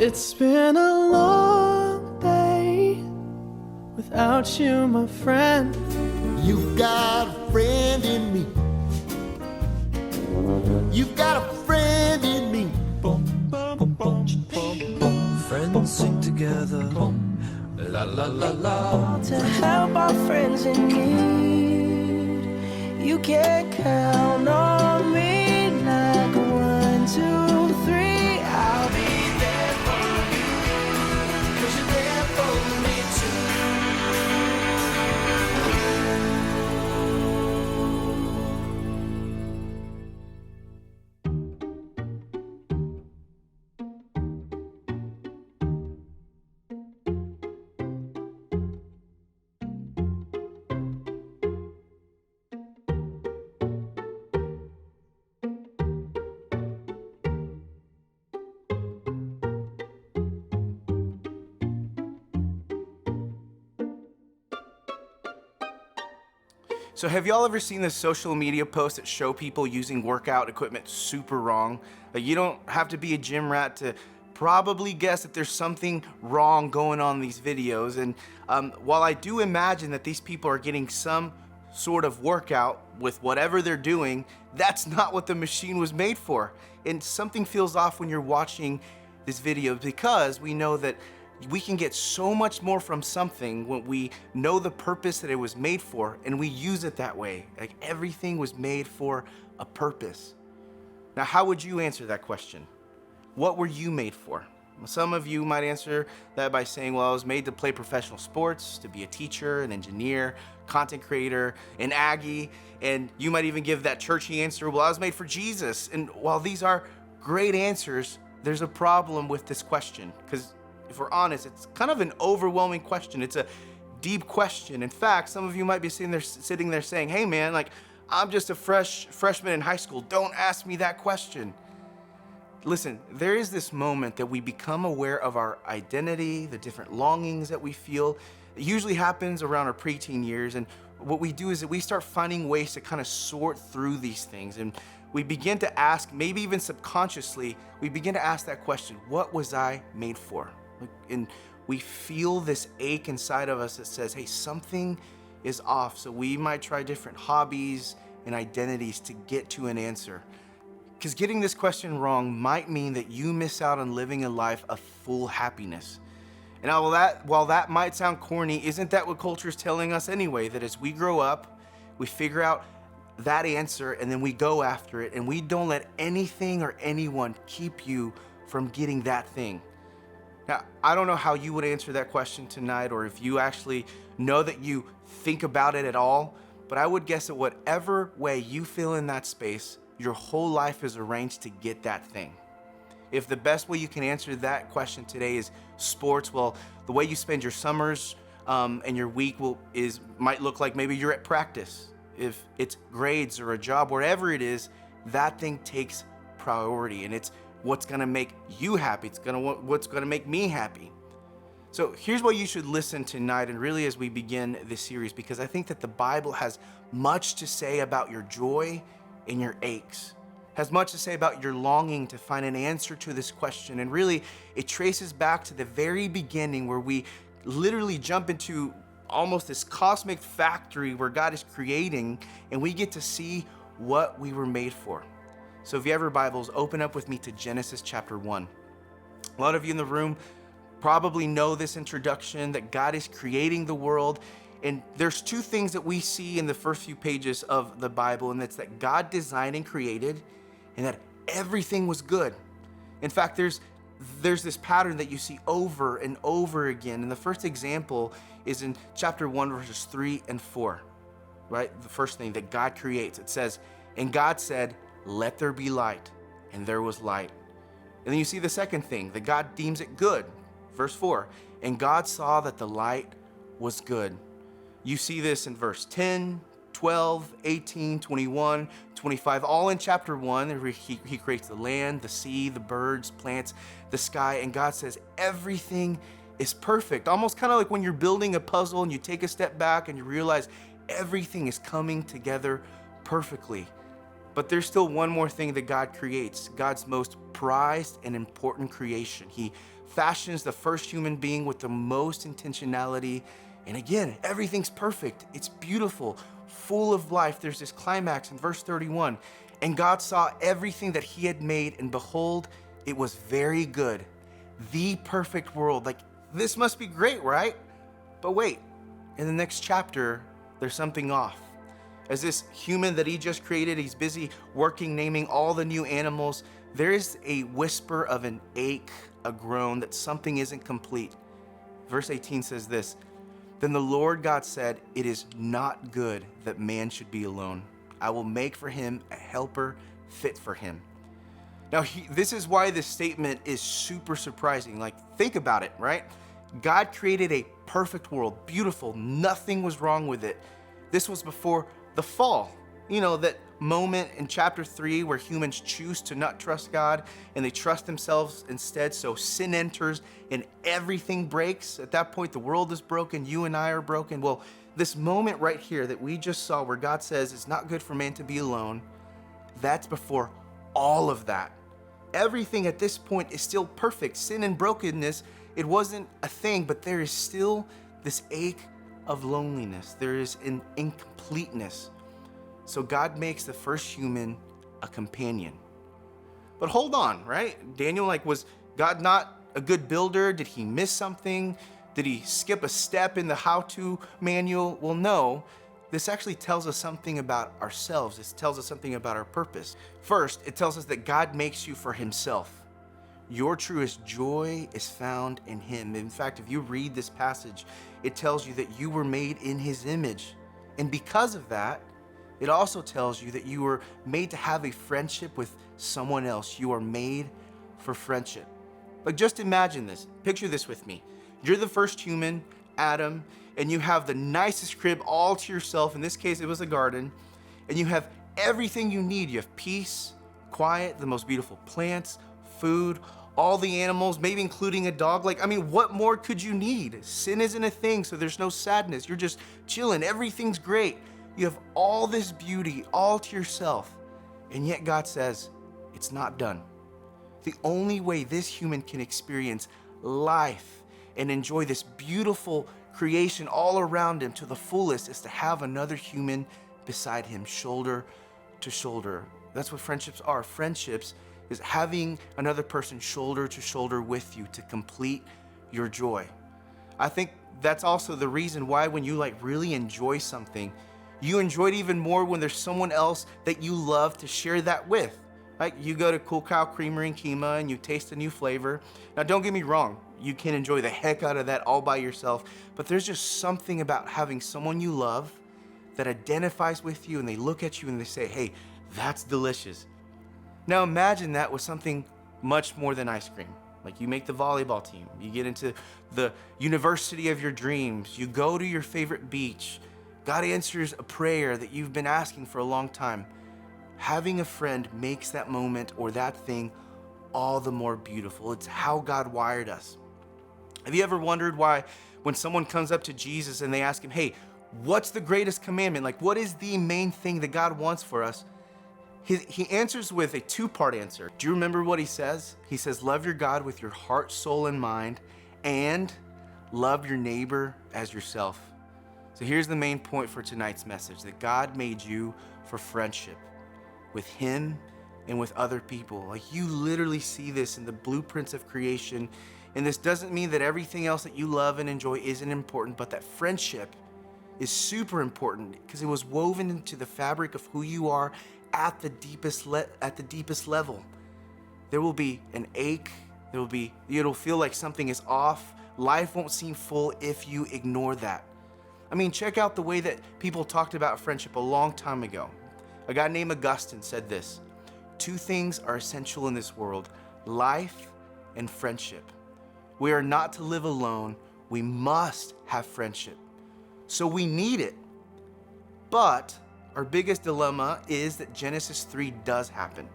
It's been a long day without you, my friend. You've got a friend in me. You've got a friend in me. Friends sing together. La la la la. To help our friends in need, you can count on me like 1, 2, 3. I'll be there for you, 'cause you're there for me So have y'all ever seen the social media posts that show people using workout equipment super wrong? Like, you don't have to be a gym rat to probably guess that there's something wrong going on in these videos. And while I do imagine that these people are getting some sort of workout with whatever they're doing, that's not what the machine was made for. And something feels off when you're watching this video, because we know that we can get so much more from something when we know the purpose that it was made for and we use it that way. Like, everything was made for a purpose. Now, how would you answer that question? What were you made for? Some of you might answer that by saying, well, I was made to play professional sports, to be a teacher, an engineer, content creator, an Aggie, and you might even give that churchy answer, well, I was made for Jesus. And while these are great answers, there's a problem with this question, because if we're honest, it's kind of an overwhelming question. It's a deep question. In fact, some of you might be sitting there saying, hey man, like, I'm just a freshman in high school. Don't ask me that question. Listen, there is this moment that we become aware of our identity, the different longings that we feel. It usually happens around our preteen years. And what we do is that we start finding ways to kind of sort through these things. And we begin to ask, maybe even subconsciously, we begin to ask that question, what was I made for? And we feel this ache inside of us that says, hey, something is off. So we might try different hobbies and identities to get to an answer. Because getting this question wrong might mean that you miss out on living a life of full happiness. And while that might sound corny, isn't that what culture is telling us anyway? That as we grow up, we figure out that answer and then we go after it, and we don't let anything or anyone keep you from getting that thing. Now, I don't know how you would answer that question tonight, or if you actually know that you think about it at all, but I would guess that whatever way you feel in that space, your whole life is arranged to get that thing. If the best way you can answer that question today is sports, well, the way you spend your summers and your week might look like maybe you're at practice. If it's grades or a job, wherever it is, that thing takes priority, and it's what's gonna make you happy. It's what's gonna make me happy. So here's what you should listen tonight, and really as we begin this series, because I think that the Bible has much to say about your joy and your aches, has much to say about your longing to find an answer to this question. And really, it traces back to the very beginning, where we literally jump into almost this cosmic factory where God is creating, and we get to see what we were made for. So if you have your Bibles, open up with me to Genesis chapter 1. A lot of you in the room probably know this introduction, that God is creating the world. And there's two things that we see in the first few pages of the Bible, and that's that God designed and created, and that everything was good. In fact, there's this pattern that you see over and over again. And the first example is in chapter 1, verses 3 and 4, right? The first thing that God creates, it says, and God said, let there be light, and there was light. And then you see the second thing, that God deems it good. Verse 4, and God saw that the light was good. You see this in verse 10, 12, 18, 21, 25, all in chapter 1. He creates the land, the sea, the birds, plants, the sky, and God says everything is perfect. Almost kind of like when you're building a puzzle and you take a step back and you realize everything is coming together perfectly. But there's still one more thing that God creates, God's most prized and important creation. He fashions the first human being with the most intentionality. And again, everything's perfect. It's beautiful, full of life. There's this climax in verse 31. And God saw everything that he had made, and behold, it was very good. The perfect world. Like, this must be great, right? But wait, in the next chapter, there's something off. As this human that he just created, he's busy working, naming all the new animals. There is a whisper of an ache, a groan that something isn't complete. Verse 18 says this, then the Lord God said, it is not good that man should be alone. I will make for him a helper fit for him. Now, this is why this statement is super surprising. Like, think about it, right? God created a perfect world, beautiful, nothing was wrong with it. This was before the fall. You know, that moment in chapter 3 where humans choose to not trust God and they trust themselves instead. So sin enters and everything breaks. At that point, the world is broken. You and I are broken. Well, this moment right here that we just saw where God says it's not good for man to be alone, that's before all of that. Everything at this point is still perfect. Sin and brokenness, it wasn't a thing, but there is still this ache of loneliness. There is an incompleteness. So God makes the first human a companion. But hold on, right? Daniel, like, was God not a good builder? Did he miss something? Did he skip a step in the how-to manual? Well, no. This actually tells us something about ourselves. It tells us something about our purpose. First, it tells us that God makes you for himself. Your truest joy is found in him. In fact, if you read this passage, it tells you that you were made in his image. And because of that, it also tells you that you were made to have a friendship with someone else. You are made for friendship. Like, just imagine this. Picture this with me. You're the first human, Adam, and you have the nicest crib all to yourself. In this case, it was a garden. And you have everything you need. You have peace, quiet, the most beautiful plants, food, all the animals, maybe including a dog. Like, I mean, what more could you need? Sin isn't a thing, so there's no sadness. You're just chilling. Everything's great. You have all this beauty all to yourself. And yet God says, it's not done. The only way this human can experience life and enjoy this beautiful creation all around him to the fullest is to have another human beside him, shoulder to shoulder. That's what friendships are. Friendships is having another person shoulder to shoulder with you to complete your joy. I think that's also the reason why when you really enjoy something, you enjoy it even more when there's someone else that you love to share that with. Like, you go to Cool Cow Creamery in Kemah and you taste a new flavor. Now, don't get me wrong, you can enjoy the heck out of that all by yourself, but there's just something about having someone you love that identifies with you and they look at you and they say, hey, that's delicious. Now imagine that with something much more than ice cream. Like, you make the volleyball team, you get into the university of your dreams, you go to your favorite beach, God answers a prayer that you've been asking for a long time. Having a friend makes that moment or that thing all the more beautiful. It's how God wired us. Have you ever wondered why when someone comes up to Jesus and they ask him, hey, what's the greatest commandment? Like, what is the main thing that God wants for us? He answers with a two-part answer. Do you remember what he says? He says, love your God with your heart, soul, and mind, and love your neighbor as yourself. So here's the main point for tonight's message, that God made you for friendship with him and with other people. Like, you literally see this in the blueprints of creation. And this doesn't mean that everything else that you love and enjoy isn't important, but that friendship is super important because it was woven into the fabric of who you are at the deepest level. There will be an ache. It'll feel like something is off. Life won't seem full if you ignore that. I mean, check out the way that people talked about friendship a long time ago. A guy named Augustine said this: two things are essential in this world, life and friendship. We are not to live alone. We must have friendship. So we need it. But our biggest dilemma is that Genesis 3 does happen.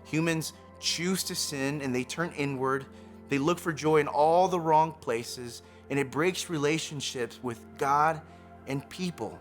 Humans choose to sin and they turn inward. They look for joy in all the wrong places, and it breaks relationships with God and people.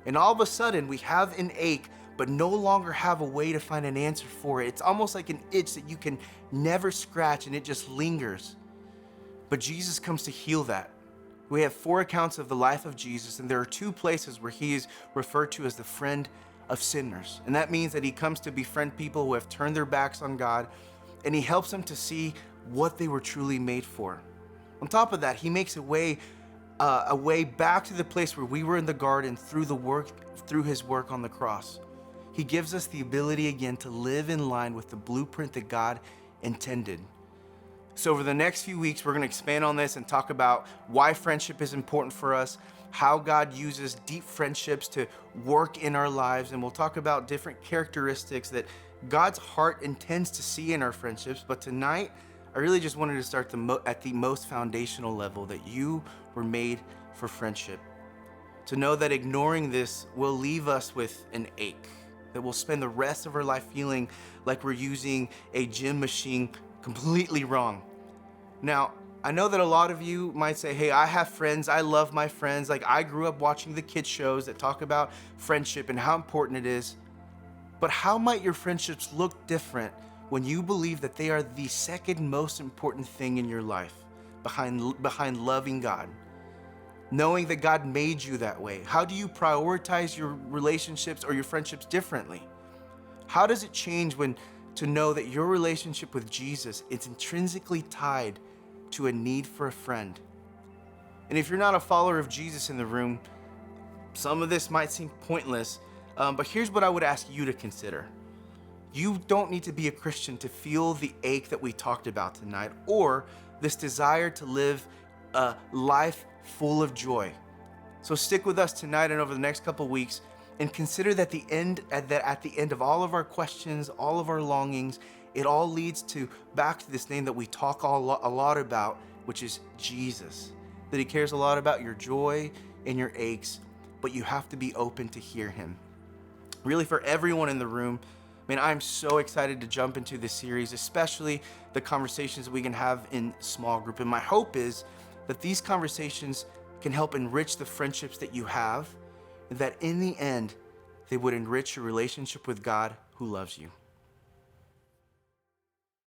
And all of a sudden we have an ache, but no longer have a way to find an answer for it. It's almost like an itch that you can never scratch and it just lingers. But Jesus comes to heal that. We have 4 accounts of the life of Jesus, and there are 2 places where he is referred to as the friend of sinners. And that means that he comes to befriend people who have turned their backs on God, and he helps them to see what they were truly made for. On top of that, he makes a way back to the place where we were in the garden through his work on the cross. He gives us the ability again to live in line with the blueprint that God intended. So over the next few weeks, we're going to expand on this and talk about why friendship is important for us, how God uses deep friendships to work in our lives, and we'll talk about different characteristics that God's heart intends to see in our friendships. But tonight, I really just wanted to start at the most foundational level, that you were made for friendship. To know that ignoring this will leave us with an ache, that we'll spend the rest of our life feeling like we're using a gym machine completely wrong. Now, I know that a lot of you might say, hey, I have friends, I love my friends. Like, I grew up watching the kids shows that talk about friendship and how important it is. But how might your friendships look different when you believe that they are the second most important thing in your life behind loving God? Knowing that God made you that way, how do you prioritize your relationships or your friendships differently? How does it change to know that your relationship with Jesus is intrinsically tied to a need for a friend? And if you're not a follower of Jesus in the room, some of this might seem pointless, but here's what I would ask you to consider. You don't need to be a Christian to feel the ache that we talked about tonight, or this desire to live a life full of joy. So stick with us tonight and over the next couple weeks, and consider that at the end of all of our questions, all of our longings, it all leads back to this name that we talk a lot about, which is Jesus. That he cares a lot about your joy and your aches, but you have to be open to hear him. Really, for everyone in the room, man, I'm so excited to jump into this series, especially the conversations that we can have in small group. And my hope is that these conversations can help enrich the friendships that you have, and that in the end, they would enrich your relationship with God who loves you.